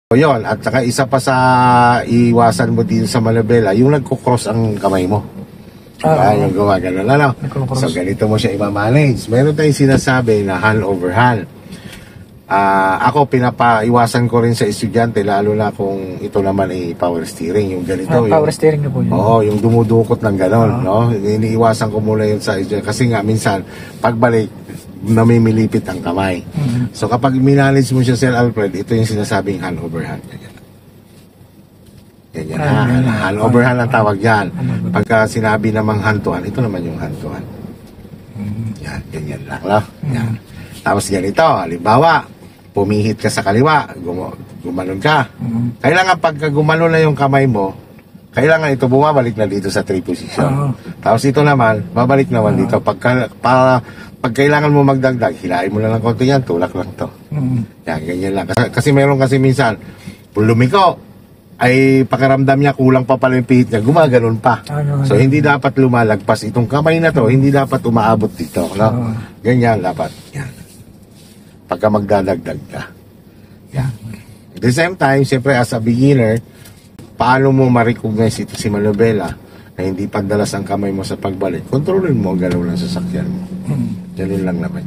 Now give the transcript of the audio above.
O yun, at saka isa pa sa iwasan mo dito sa manobela, yung nagko-cross ang kamay mo. Yung gumagano na. So ganito mo siya i-manage. Meron tayong sinasabi na hand over hand. Ako pinapaiwasan ko rin sa estudyante, lalo na kung ito naman ay power steering, yung ganito. Power steering na po yun. Oo, yung dumudukot ng ganon, no? Iniiwasan ko muna yun sa estudyante. Kasi nga, minsan, pagbalik, namimilipit ang kamay. So kapag minanage mo siya, Sir Alfred, ito yung sinasabing hand over hand. Ganyan. Hand over hand ang tawag yan. Pagka sinabi namang hand to hand, ito naman yung hand to hand. Yan, ganyan lang, no? Yan. Tapos ganito, halimbawa, pumihit ka sa kaliwa, gumanon ka. Kailangan pagka gumanon na yung kamay mo, kailangan ito bumabalik na dito sa 3 position. Tapos ito naman, babalik naman dito. Pag kailangan mo magdagdag, hilahin mo na lang konti yan, tulak lang to. Yan, ganyan lang. Kasi meron kasi minsan, kung lumiko, ay pakiramdam niya kulang pa pala yung pihit niya, gumaganon pa. So hindi dapat lumalagpas itong kamay na to, hindi dapat umaabot dito. No? Ganyan dapat. Yan. Pagka magdadagdag ka. Yan. At the same time, siyempre as a beginner, paano mo ma-recognize ito si manobela na hindi padalas ang kamay mo sa pagbalik? Kontrolin mo ang galaw ng sasakyan mo. Ganun lang naman.